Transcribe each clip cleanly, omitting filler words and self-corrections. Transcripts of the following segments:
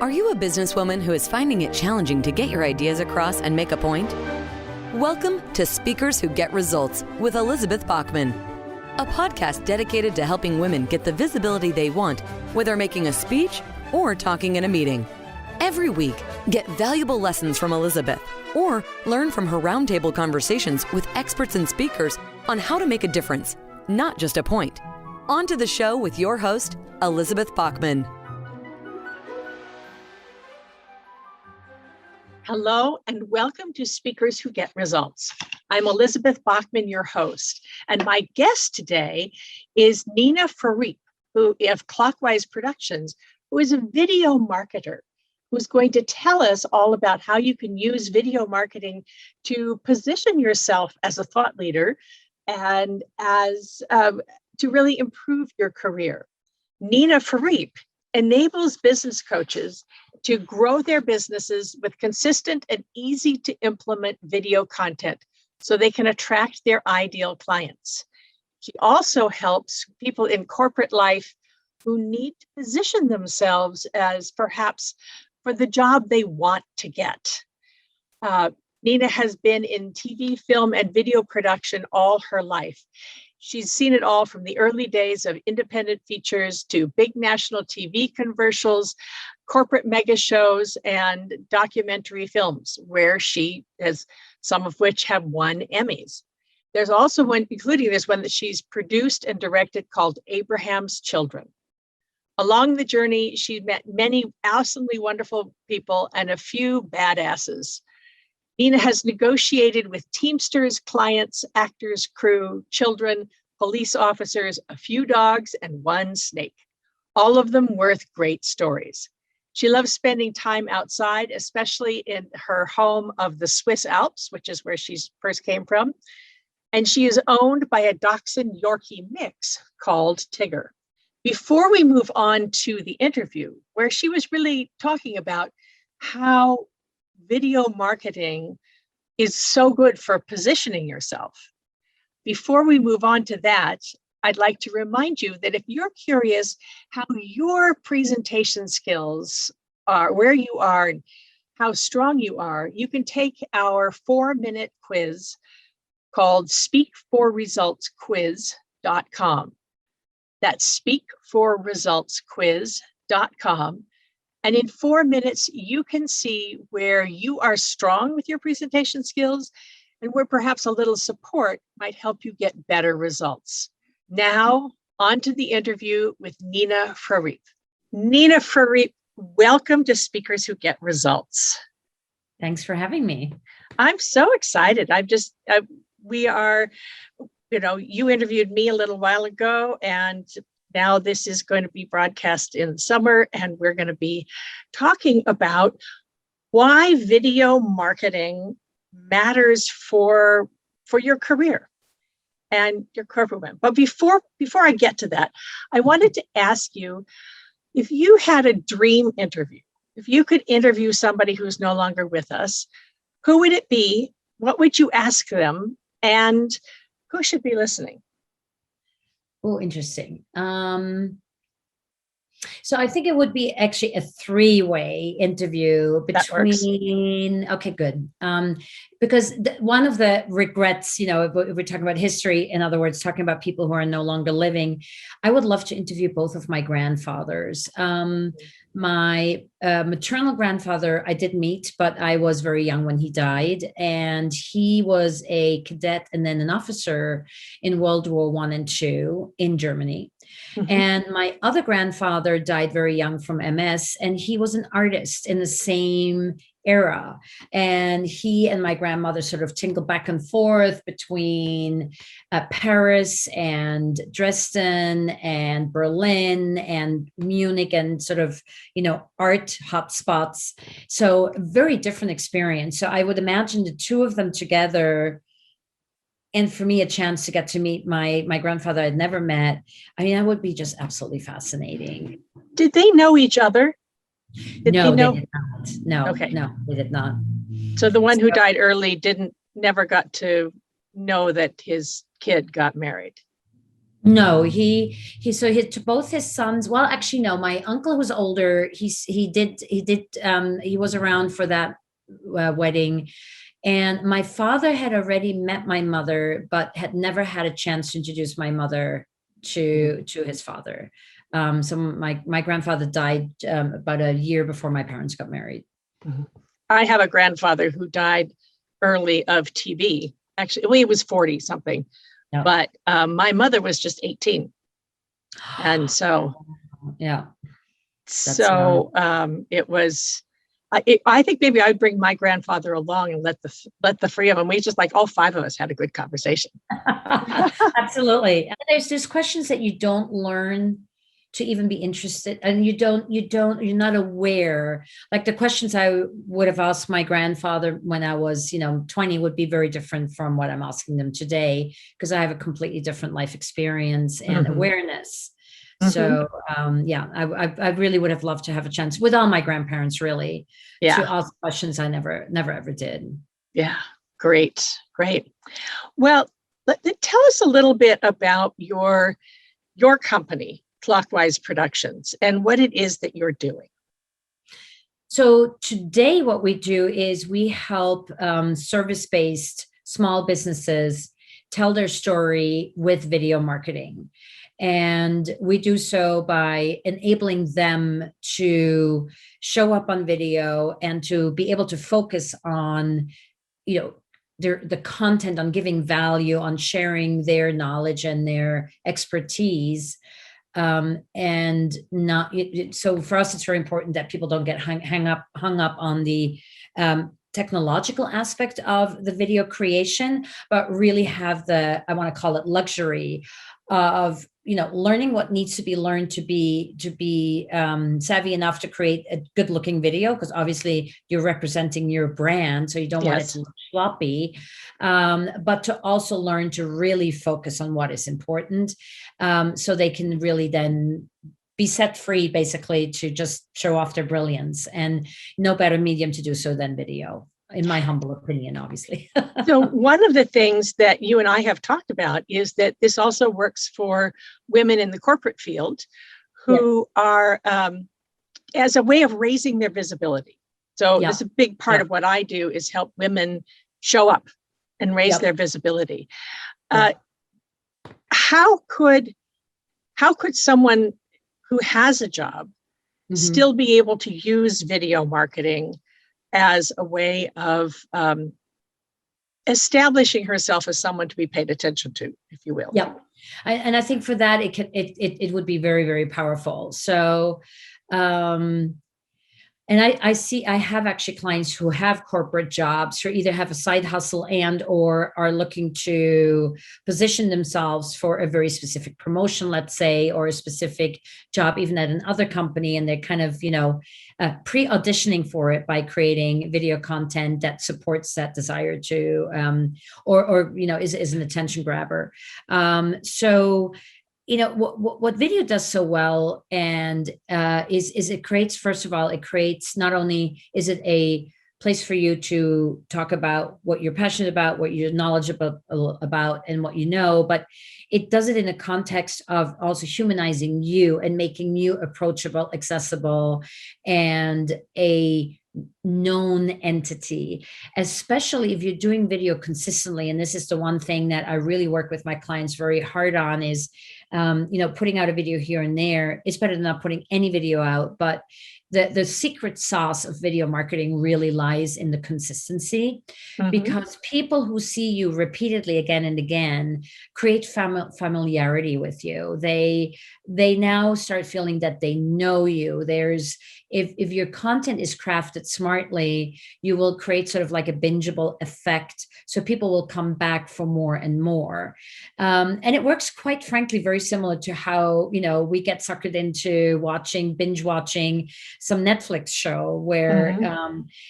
Are you a businesswoman who is finding it challenging to get your ideas across and make a point? Welcome to Speakers Who Get Results with Elizabeth Bachman, a podcast dedicated to helping women get the visibility they want, whether making a speech or talking in a meeting. Every week, get valuable lessons from Elizabeth or learn from her roundtable conversations with experts and speakers on how to make a difference, not just a point. On to the show with your host, Elizabeth Bachman. Hello and welcome to Speakers Who Get Results. I'm Elizabeth Bachman, your host, and my guest today is Nina Froriep, who of Clockwise Productions, who is a video marketer, who's going to tell us all about how you can use video marketing to position yourself as a thought leader and as to really improve your career. Nina Froriep enables business coaches to grow their businesses with consistent and easy to implement video content so they can attract their ideal clients. She also helps people in corporate life who need to position themselves as perhaps for the job they want to get. Nina has been in TV, film, and video production all her life. She's seen it all from the early days of independent features to big national TV commercials, corporate mega shows, and documentary films, where she has, some of which have won Emmys. There's also one, including this one that she's produced and directed called Abraham's Children. Along the journey, she met many awesomely wonderful people and a few badasses. Nina has negotiated with Teamsters, clients, actors, crew, children, police officers, a few dogs, and one snake, all of them worth great stories. She loves spending time outside, especially in her home of the Swiss Alps, which is where she first came from. And she is owned by a Dachshund Yorkie mix called Tigger. Before we move on to the interview, where she was really talking about how video marketing is so good for positioning yourself. Before we move on to that, I'd like to remind you that if you're curious how your presentation skills are, where you are, and how strong you are, you can take our 4-minute quiz called speakforresultsquiz.com. That's speakforresultsquiz.com. And in 4 minutes, you can see where you are strong with your presentation skills and where perhaps a little support might help you get better results. Now, on to the interview with Nina Froriep. Nina Froriep, welcome to Speakers Who Get Results. Thanks for having me. I'm so excited. You interviewed me a little while ago, and now this is going to be broadcast in the summer, and we're going to be talking about why video marketing matters for your career and your corporate one. But before I get to that, I wanted to ask you, if you had a dream interview, if you could interview somebody who's no longer with us, who would it be? What would you ask them? And who should be listening? Oh, interesting. So I think it would be actually a 3-way interview between, okay, good. Because one of the regrets, if we're talking about history, in other words, talking about people who are no longer living, I would love to interview both of my grandfathers. My maternal grandfather, I did meet, but I was very young when he died. And he was a cadet and then an officer in World War I and II in Germany. Mm-hmm. And my other grandfather died very young from MS, and he was an artist in the same era. And he and my grandmother sort of tinkled back and forth between Paris and Dresden and Berlin and Munich and sort of, art hotspots. So very different experience. So I would imagine the two of them together, and for me, a chance to get to meet my grandfather I'd never met. I mean, that would be just absolutely fascinating. Did they know each other? No, they did not. No, okay. No, they did not. So the one who died early never got to know that his kid got married. No, to both his sons. Well, actually, no. My uncle who's older, he was around for that wedding, and my father had already met my mother, but had never had a chance to introduce my mother to his father. So my grandfather died about a year before my parents got married. Mhm. I have a grandfather who died early of TB. Actually, well, he was 40 something, Yeah. but my mother was just 18. And so, Yeah, that's young. it was, I think maybe I'd bring my grandfather along and let the three of them, we just like all five of us had a good conversation. Absolutely. And there's questions that you don't learn to even be interested, and you're not aware. Like the questions I would have asked my grandfather when I was 20 would be very different from what I'm asking them today, because I have a completely different life experience and Mhm. awareness. Mhm. So yeah, I really would have loved to have a chance with all my grandparents, really, Yeah. to ask questions I never ever did. Yeah. Great. Great. Well, tell us a little bit about your company, Clockwise Productions, and what it is that you're doing. So today, what we do is we help service-based small businesses tell their story with video marketing. And we do so by enabling them to show up on video and to be able to focus on, the content, on giving value, on sharing their knowledge and their expertise, and not so for us it's very important that people don't get hung up on the technological aspect of the video creation, but really have the, I want to call it, luxury of learning what needs to be learned to be savvy enough to create a good looking video, because obviously you're representing your brand, so you don't want it Yes. to look sloppy, but to also learn to really focus on what is important, so they can really then be set free, basically, to just show off their brilliance. And no better medium to do so than video, in my humble opinion, obviously. So one of the things that you and I have talked about is that this also works for women in the corporate field who are as a way of raising their visibility. So this is a big part of what I do, is help women show up and raise their visibility. How could someone who has a job still be able to use video marketing as a way of establishing herself as someone to be paid attention to, if you will? Yeah. And I think for that, it would be very, very powerful. So, and I have actually clients who have corporate jobs, who either have a side hustle and or are looking to position themselves for a very specific promotion, let's say, or a specific job even at another company, and they're kind of pre-auditioning for it by creating video content that supports that desire to or is an attention grabber. So what video does so well, and is it creates, first of all, it creates, not only is it a place for you to talk about what you're passionate about, what you're knowledgeable about, and what you know, but it does it in a context of also humanizing you and making you approachable, accessible, and a known entity, especially if you're doing video consistently. And this is the one thing that I really work with my clients very hard on, is putting out a video here and there is better than not putting any video out. But the secret sauce of video marketing really lies in the consistency, because people who see you repeatedly again and again create familiarity with you. They now start feeling that they know you. If your content is crafted smartly, you will create sort of like a bingeable effect. So people will come back for more and more. And it works, quite frankly, very similar to how, we get suckered into binge watching some Netflix show where,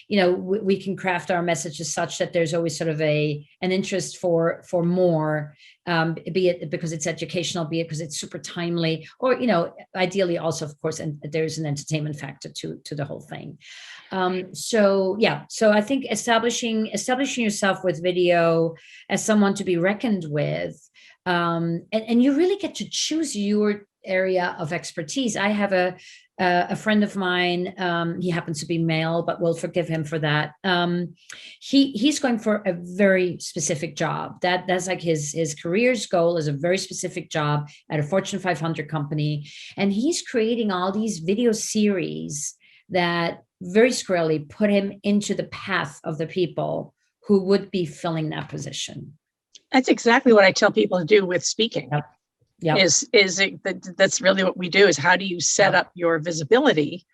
we can craft our messages such that there's always sort of an interest for more, be it because it's educational, be it because it's super timely, or, ideally also, of course, and there's an entertainment factor to the whole thing. So I think establishing yourself with video as someone to be reckoned with, And you really get to choose your area of expertise. I have a friend of mine. He happens to be male, but we'll forgive him for that. He's going for a very specific job. That's like his career's goal is a very specific job at a Fortune 500 company, and he's creating all these video series that very squarely put him into the path of the people who would be filling that position. That's exactly what I tell people to do with speaking. Yep. Yep. That's really what we do, is how do you set up your visibility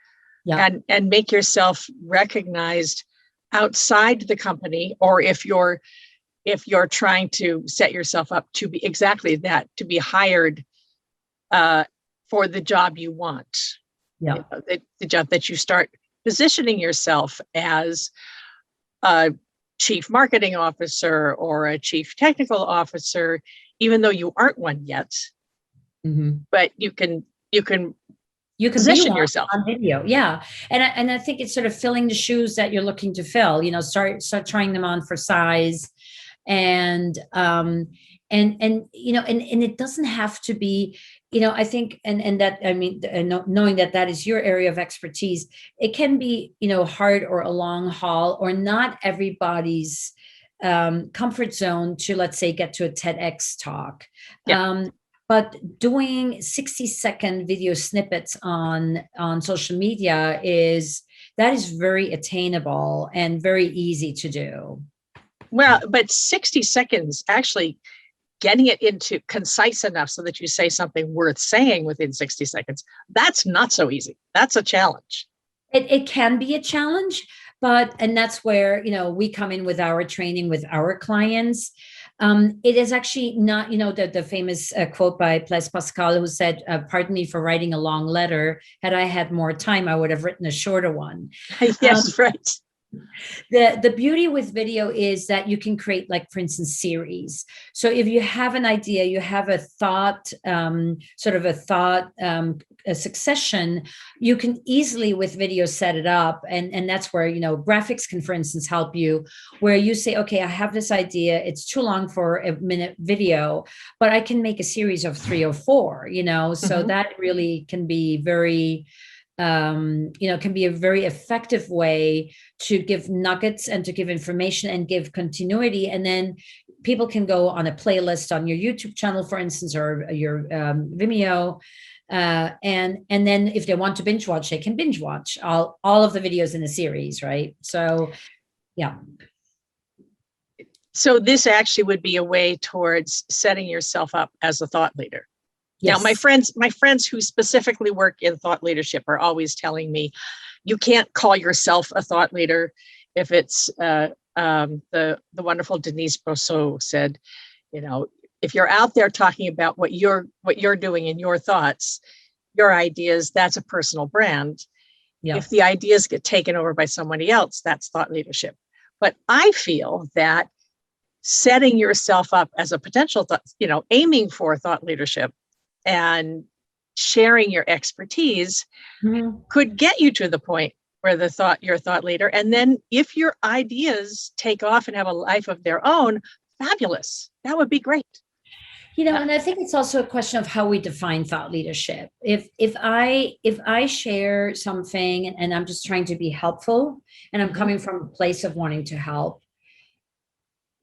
and make yourself recognized outside the company, or if you're trying to set yourself up to be exactly that, to be hired for the job you want. Yeah. You know, the job that you start positioning yourself as a chief marketing officer or a chief technical officer, even though you aren't one yet. Mm-hmm. But you can position yourself on video. Yeah. And I think it's sort of filling the shoes that you're looking to fill, start trying them on for size. And it doesn't have to be, I think, and that, I mean, knowing that is your area of expertise, it can be, hard or a long haul, or not everybody's comfort zone to, let's say, get to a TEDx talk. Yeah. But doing 60-second video snippets on social media is very attainable and very easy to do. Well, but 60 seconds, actually getting it into concise enough so that you say something worth saying within 60 seconds, that's not so easy. That's a challenge. It can be a challenge, and that's where, we come in with our training with our clients. It is actually not, the famous quote by Blaise Pascal, who said, pardon me for writing a long letter. Had I had more time, I would have written a shorter one. Yes, right. The beauty with video is that you can create, like, for instance, series. So if you have an idea, you have a thought, a succession, you can easily with video set it up. And that's where, graphics can, for instance, help you, where you say, okay, I have this idea. It's too long for a minute video, but I can make a series of 3 or 4, so that really can be very, can be a very effective way to give nuggets and to give information and give continuity. And then people can go on a playlist on your YouTube channel, for instance, or your Vimeo. And then if they want to binge watch, they can binge watch all of the videos in a series, right? So, yeah. So this actually would be a way towards setting yourself up as a thought leader. Yes. Now, my friends who specifically work in thought leadership are always telling me, you can't call yourself a thought leader. If it's the wonderful Denise Brosseau said, if you're out there talking about what you're doing in your thoughts, your ideas, that's a personal brand. Yeah. If the ideas get taken over by somebody else, that's thought leadership. But I feel that setting yourself up as a potential, aiming for thought leadership and sharing your expertise could get you to the point where you're a thought leader. And then if your ideas take off and have a life of their own, fabulous. That would be great. And I think it's also a question of how we define thought leadership. If I share something and I'm just trying to be helpful, and I'm coming from a place of wanting to help,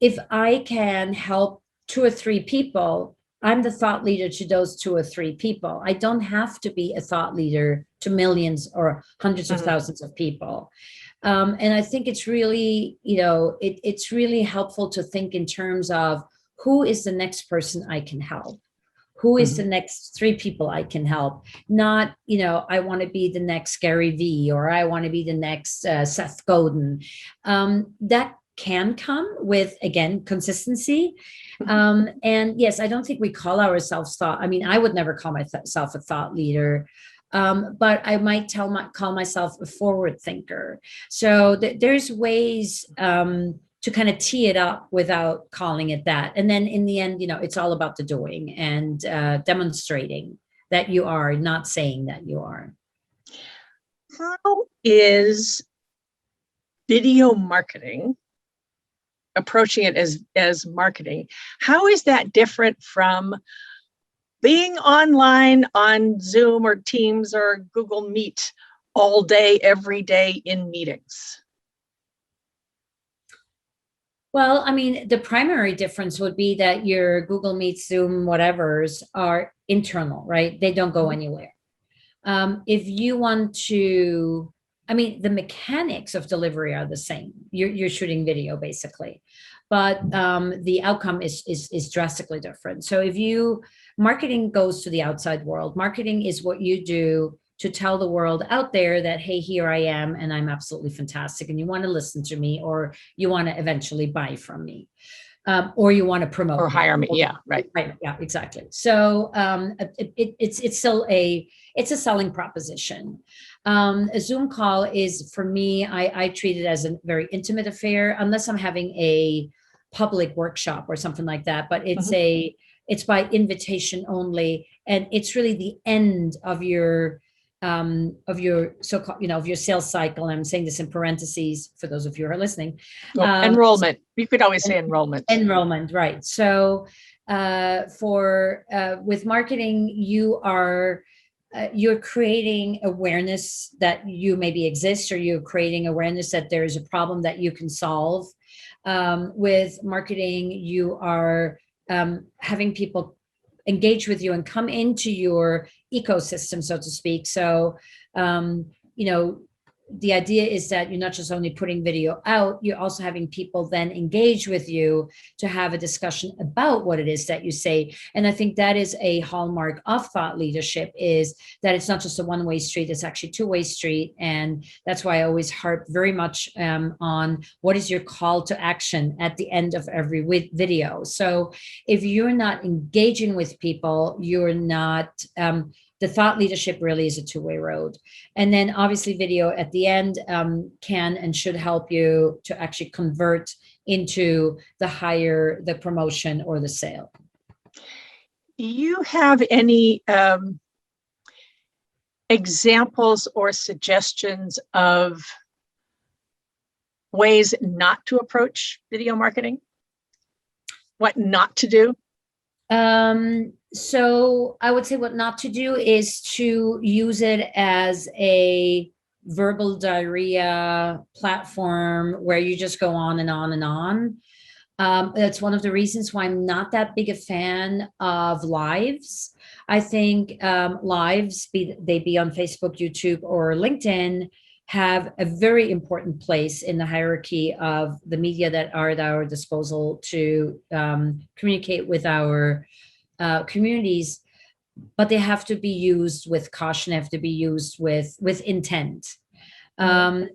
if I can help 2 or 3 people, I'm the thought leader to those 2 or 3 people. I don't have to be a thought leader to millions or hundreds of thousands of people. And I think it's really, it's really helpful to think in terms of who is the next person I can help? Who is the next 3 people I can help? Not, I want to be the next Gary Vee, or I want to be the next Seth Godin. That can come with, again, consistency. And yes, I don't think we call ourselves I would never call myself a thought leader, but I might call myself a forward thinker. So there's ways to kind of tee it up without calling it that. And then in the end, it's all about the doing and demonstrating that you are, not saying that you are. How is video marketing approaching it as marketing. How is that different from being online on Zoom or Teams or Google Meet all day, every day in meetings? Well, I mean, the primary difference would be that your Google Meet, Zoom, whatevers are internal, right? They don't go anywhere. If you want to, I mean, the mechanics of delivery are the same. You're shooting video basically, but the outcome is drastically different. So if you marketing goes to the outside world, marketing is what you do to tell the world out there that, hey, here I am, and I'm absolutely fantastic, and you want to listen to me, or you want to eventually buy from me, or you want to promote or hire me. Yeah, right. Yeah, exactly. So it's still a selling proposition. A Zoom call is, for me, I treat it as a very intimate affair, unless I'm having a public workshop or something like that. But it's by invitation only, and it's really the end of your so-called, of your sales cycle. And I'm saying this in parentheses for those of you who are listening. Enrollment. You could always say enrollment. Enrollment, right. So with marketing, you're creating awareness that you maybe exist, or you're creating awareness that there is a problem that you can solve. With marketing, you are having people engage with you and come into your ecosystem, so to speak. So, the idea is that you're not just only putting video out, you're also having people then engage with you to have a discussion about what it is that you say. And I think that is a hallmark of thought leadership, is that it's not just a one-way street, it's actually a two-way street. And that's why I always harp very much on what is your call to action at the end of every video. So if you're not engaging with people, you're not, the thought leadership really is a two-way road. And then obviously video at the end can and should help you to actually convert into the promotion or the sale. Do you have any examples or suggestions of ways not to approach video marketing? What not to do? So I would say what not to do is to use it as a verbal diarrhea platform where you just go on and on and on. That's one of the reasons why I'm not that big a fan of lives. I think lives, they be on Facebook, YouTube, or LinkedIn, have a very important place in the hierarchy of the media that are at our disposal to communicate with our communities, but they have to be used with caution, have to be used with intent.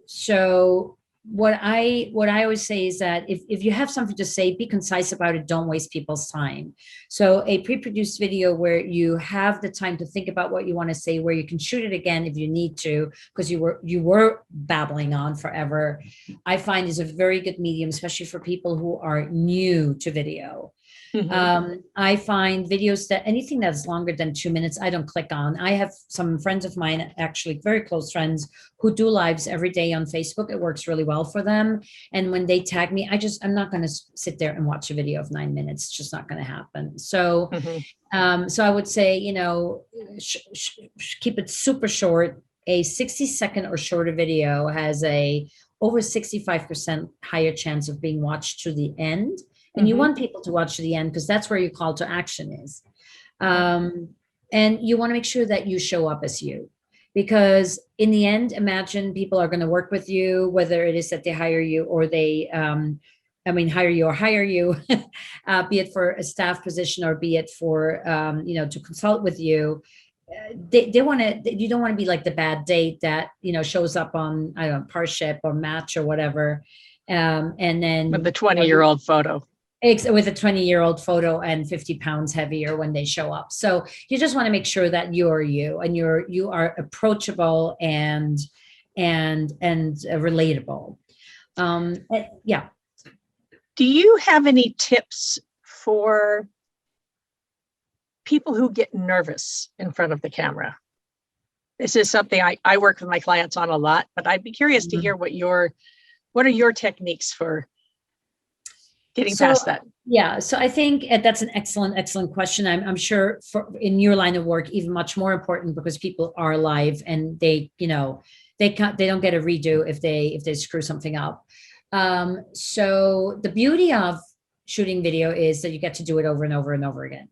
So what I always say is that if you have something to say, be concise about it. Don't waste people's time. So a pre-produced video where you have the time to think about what you want to say, where you can shoot it again if you need to, because you were babbling on forever, I find is a very good medium, especially for people who are new to video. I find videos that anything that's longer than 2 minutes, I don't click on. I have some friends of mine, actually very close friends, who do lives every day on Facebook. It works really well for them. And when they tag me, I'm not going to sit there and watch a video of 9 minutes. It's just not going to happen. So, so I would say, keep it super short. A 60-second or shorter video has over 65% higher chance of being watched to the end. And you want people to watch to the end because that's where your call to action is. And you want to make sure that you show up as you, because in the end, imagine people are going to work with you, whether it is that they hire you or they, hire you, be it for a staff position or be it for, to consult with you. They want to, you don't want to be like the bad date that, shows up on, I don't know, Parship or Match or whatever. And then with the 20-year-old photo. With a 20-year-old photo and 50 pounds heavier when they show up. So you just want to make sure that you're you and you are approachable and relatable. Yeah. Do you have any tips for people who get nervous in front of the camera? This is something I work with my clients on a lot, but I'd be curious to hear what are your techniques for getting So, past that? yeah, so I think that's an excellent question. I'm sure for in your line of work, even much more important because people are live and they don't get a redo if they screw something up. So the beauty of shooting video is that you get to do it over and over and over again.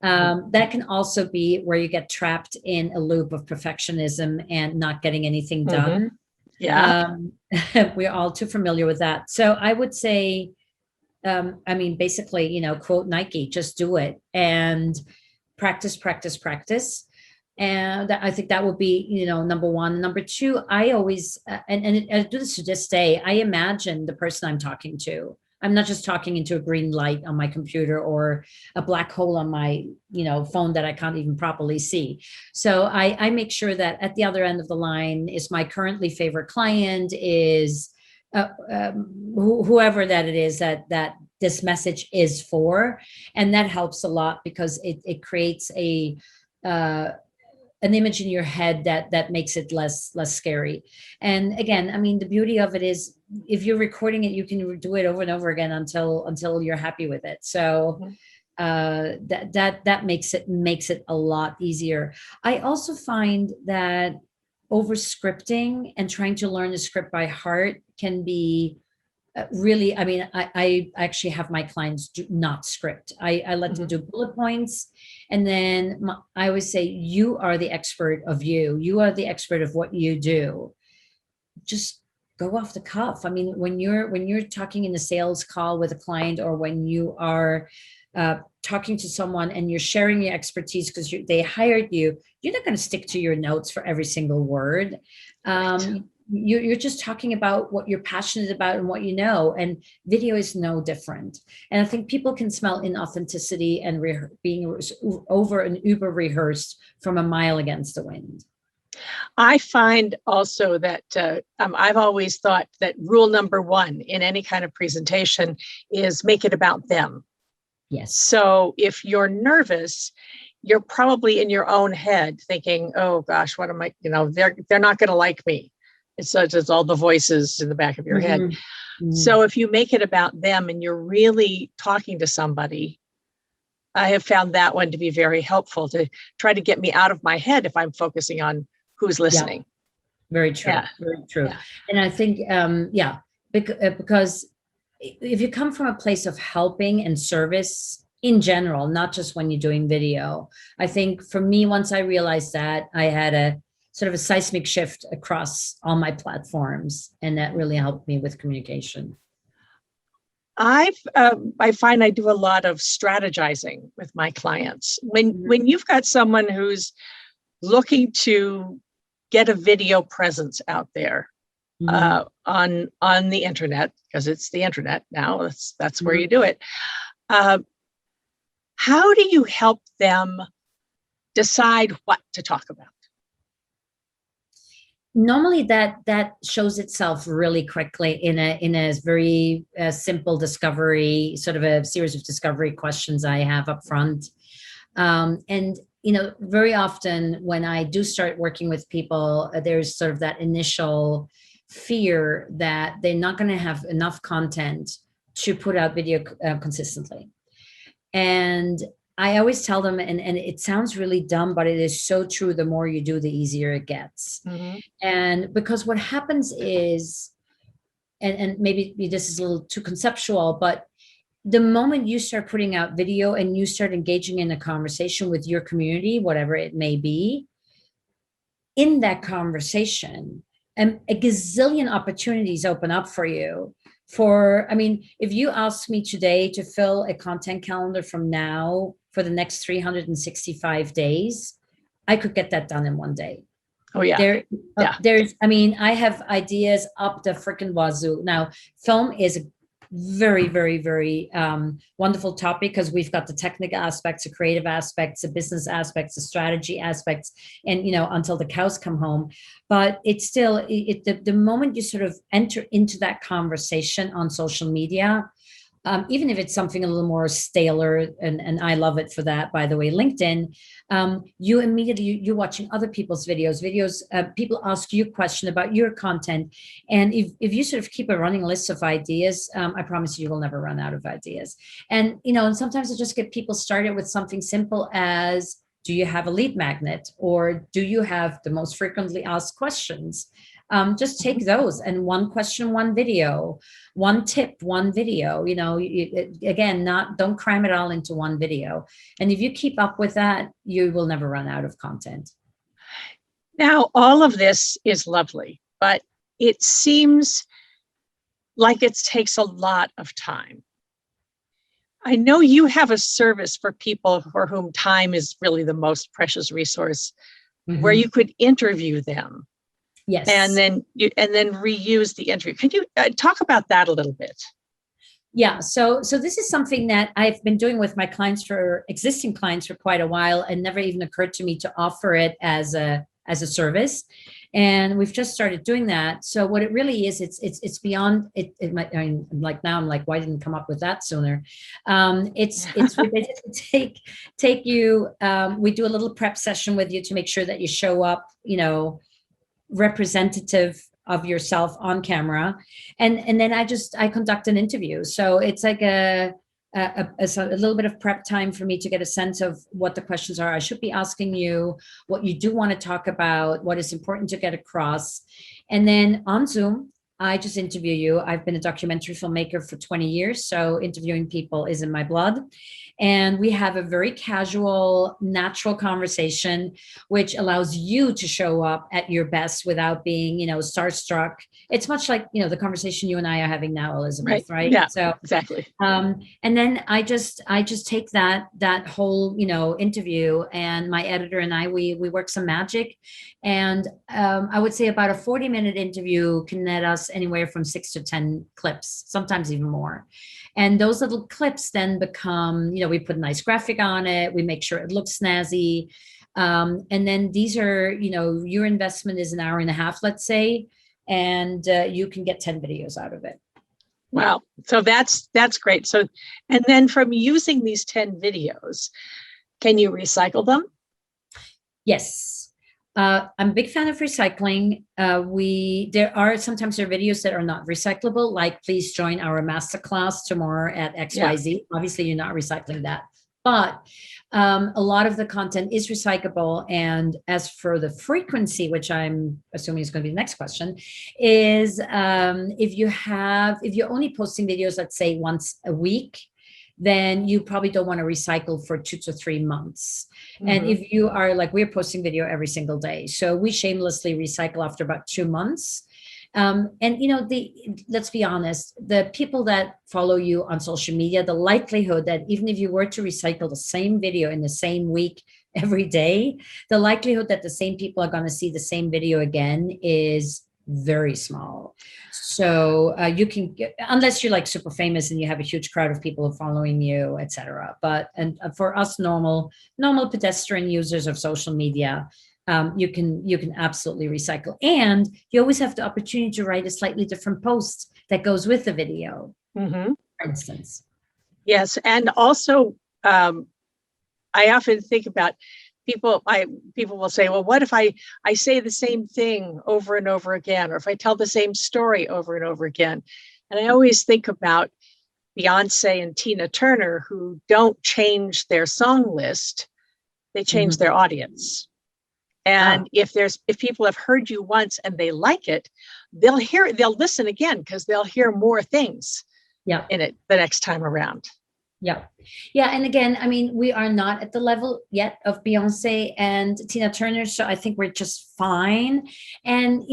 That can also be where you get trapped in a loop of perfectionism and not getting anything done. Yeah. We're all too familiar with that. So I would say, I mean, basically, quote Nike, just do it and practice, practice, practice. And I think that would be, number one. Number two, I always, and I do this to this day, I imagine the person I'm talking to. I'm not just talking into a green light on my computer or a black hole on my, phone that I can't even properly see. So I make sure that at the other end of the line is my currently favorite client, is whoever that it is that this message is for. And that helps a lot because it creates an image in your head that makes it less scary. And again, I mean, the beauty of it is if you're recording it, you can do it over and over again until you're happy with it. So that makes it a lot easier. I also find that over scripting and trying to learn the script by heart can be really, I mean, I actually have my clients do not script. I let them do bullet points. And then I always say, you are the expert of you. You are the expert of what you do. Just go off the cuff. I mean, when you're talking in a sales call with a client, or when you are talking to someone and you're sharing your expertise because they hired you, you're not going to stick to your notes for every single word. Right. You're just talking about what you're passionate about and what you know, and video is no different. And I think people can smell inauthenticity and being over and uber rehearsed from a mile against the wind. I find also that I've always thought that rule number one in any kind of presentation is make it about them. Yes. So if you're nervous, you're probably in your own head thinking, oh gosh, what am I, they're not going to like me. It's such as all the voices in the back of your head. Mm-hmm. So if you make it about them and you're really talking to somebody, I have found that one to be very helpful to try to get me out of my head if I'm focusing on who's listening. Yeah. Very true. Yeah. Very true. Yeah. And I think, because if you come from a place of helping and service in general, not just when you're doing video, I think for me, once I realized that, I had a sort of a seismic shift across all my platforms, and that really helped me with communication. I find I do a lot of strategizing with my clients. When you've got someone who's looking to get a video presence out there on the internet, because it's the internet now, that's where you do it. How do you help them decide what to talk about? Normally that shows itself really quickly in a very simple discovery, sort of a series of discovery questions I have up front. And very often when I do start working with people, there's sort of that initial fear that they're not going to have enough content to put out video consistently. And I always tell them, and it sounds really dumb, but it is so true. The more you do, the easier it gets. Mm-hmm. And because what happens is, and maybe this is a little too conceptual, but the moment you start putting out video and you start engaging in a conversation with your community, whatever it may be, in that conversation, and a gazillion opportunities open up for you. If you ask me today to fill a content calendar from now for the next 365 days, I could get that done in one day. Oh yeah. I have ideas up the freaking wazoo. Now, film is a very, very, very wonderful topic because we've got the technical aspects, the creative aspects, the business aspects, the strategy aspects, and until the cows come home. But it's still the moment you sort of enter into that conversation on social media, even if it's something a little more staler, and I love it for that, by the way, LinkedIn, you immediately, you're watching other people's videos, people ask you a question about your content. And if you sort of keep a running list of ideas, I promise you will never run out of ideas. And, and sometimes I just get people started with something simple as, do you have a lead magnet? Or do you have the most frequently asked questions? Just take those, and one question, one video, one tip, one video, again, don't cram it all into one video. And if you keep up with that, you will never run out of content. Now, all of this is lovely, but it seems like it takes a lot of time. I know you have a service for people for whom time is really the most precious resource, where you could interview them. Yes. And then reuse the interview. Can you talk about that a little bit? Yeah. So this is something that I've been doing with my existing clients for quite a while, and never even occurred to me to offer it as a service. And we've just started doing that. So what it really is, it's beyond it. I'm like, why didn't I come up with that sooner? It's we basically take you. We do a little prep session with you to make sure that you show up, representative of yourself on camera, and then I conduct an interview. So it's like a little bit of prep time for me to get a sense of what the questions are I should be asking you, what you do want to talk about, what is important to get across. And then on Zoom, I just interview you. I've been a documentary filmmaker for 20 years, so interviewing people is in my blood. And we have a very casual, natural conversation, which allows you to show up at your best without being, starstruck. It's much like, the conversation you and I are having now, Elizabeth, right? Yeah, so exactly. And then I just take that whole, interview, and my editor and I, we work some magic. And I would say about a 40-minute interview can net us anywhere from 6 to 10 clips, sometimes even more. And those little clips then become, we put a nice graphic on it. We make sure it looks snazzy. And then these are, your investment is an hour and a half, let's say, and you can get 10 videos out of it. Wow. So that's great. So, and then from using these 10 videos, can you recycle them? Yes. I'm a big fan of recycling. There are videos that are not recyclable, like please join our masterclass tomorrow at XYZ. Yeah. Obviously, you're not recycling that, but a lot of the content is recyclable. And as for the frequency, which I'm assuming is going to be the next question, is if you're only posting videos, let's say once a week, then you probably don't want to recycle for 2 to 3 months. And if you are like, we're posting video every single day, so we shamelessly recycle after about 2 months. And let's be honest, the people that follow you on social media, the likelihood that even if you were to recycle the same video in the same week every day, the likelihood that the same people are going to see the same video again is very small. So you can get, unless you're like super famous and you have a huge crowd of people following you, etc. And for us normal pedestrian users of social media, you can absolutely recycle, and you always have the opportunity to write a slightly different post that goes with the video, for instance. Yes, and also I often think about people will say, well, what if I say the same thing over and over again, or if I tell the same story over and over again? And I always think about Beyonce and Tina Turner, who don't change their song list, they change their audience. And if people have heard you once and they like it, they'll listen again, because they'll hear more things in it the next time around. Yeah. And again, I mean, we are not at the level yet of Beyonce and Tina Turner, so I think we're just fine. And,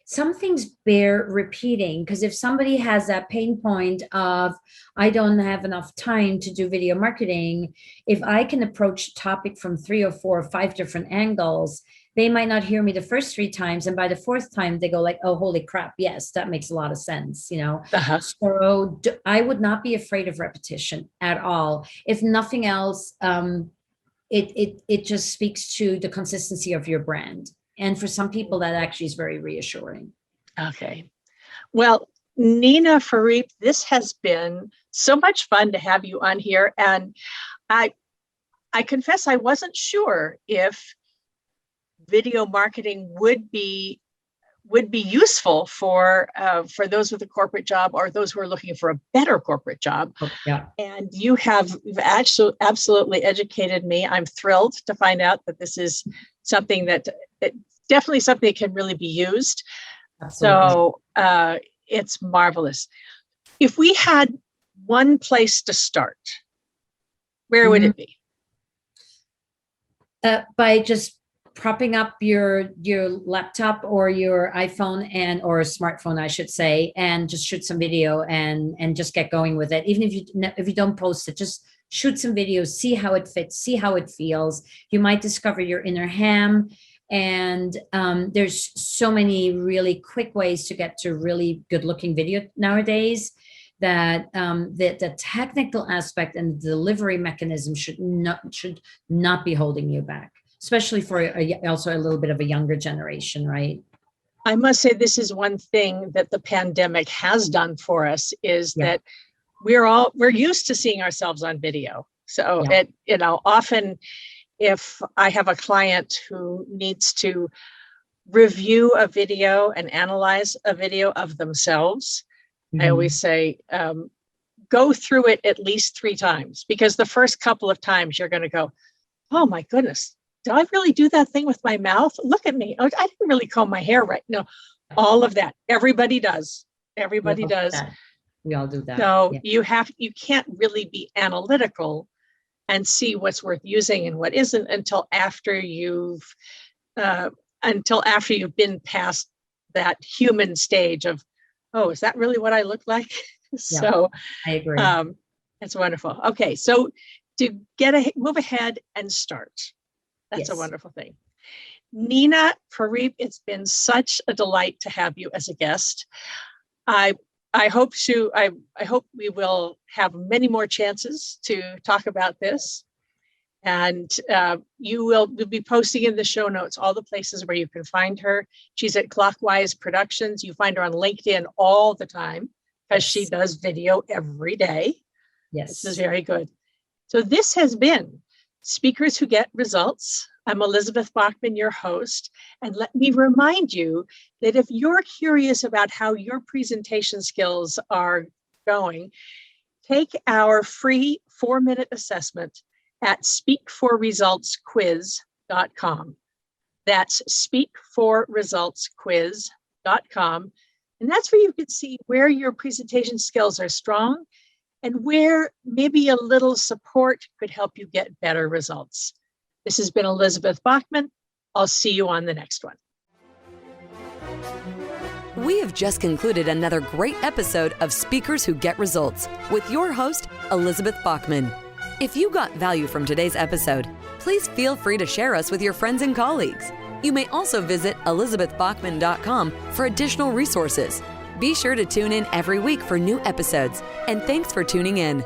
some things bear repeating, because if somebody has that pain point of, I don't have enough time to do video marketing, if I can approach a topic from 3 or 4 or 5 different angles, they might not hear me the first 3 times. And by the 4th time, they go like, oh, holy crap. Yes, that makes a lot of sense. So I would not be afraid of repetition at all. If nothing else, it just speaks to the consistency of your brand. And for some people, that actually is very reassuring. Okay. Well, Nina Froriep, this has been so much fun to have you on here. And I confess I wasn't sure if video marketing would be useful for those with a corporate job or those who are looking for a better corporate job. Yeah. And you've actually absolutely educated me. I'm thrilled to find out that this is something that definitely something that can really be used. Absolutely. So it's marvelous. If we had one place to start, where would it be? By just propping up your laptop or your iPhone or smartphone, I should say, and just shoot some video and just get going with it. Even if you don't post it, just shoot some videos, see how it fits, see how it feels. You might discover your inner ham. And there's so many really quick ways to get to really good looking video nowadays that the technical aspect and the delivery mechanism should not be holding you back, especially for also a little bit of a younger generation, right? I must say this is one thing that the pandemic has done for us is that we're used to seeing ourselves on video. So often if I have a client who needs to review a video and analyze a video of themselves, I always say, go through it at least 3 times, because the first couple of times you're going to go, oh my goodness, did I really do that thing with my mouth? Look at me. Oh, I didn't really comb my hair right. No, all of that. Everybody does. Everybody does. We all do that. So you can't really be analytical and see what's worth using and what isn't until after you've been past that human stage of, oh, is that really what I look like? So I agree. That's wonderful. Okay, so to move ahead and start. That's a wonderful thing. Nina Froriep, it's been such a delight to have you as a guest. I hope we will have many more chances to talk about this. And we'll be posting in the show notes all the places where you can find her. She's at Clockwise Productions. You find her on LinkedIn all the time because she does video every day. Yes. This is very good. So this has been Speakers Who Get Results. I'm Elizabeth Bachman, your host. And let me remind you that if you're curious about how your presentation skills are going, take our free 4-minute assessment at speakforresultsquiz.com. That's speakforresultsquiz.com. And that's where you can see where your presentation skills are strong and where maybe a little support could help you get better results. This has been Elizabeth Bachman. I'll see you on the next one. We have just concluded another great episode of Speakers Who Get Results with your host, Elizabeth Bachman. If you got value from today's episode, please feel free to share us with your friends and colleagues. You may also visit elizabethbachman.com for additional resources. Be sure to tune in every week for new episodes, and thanks for tuning in.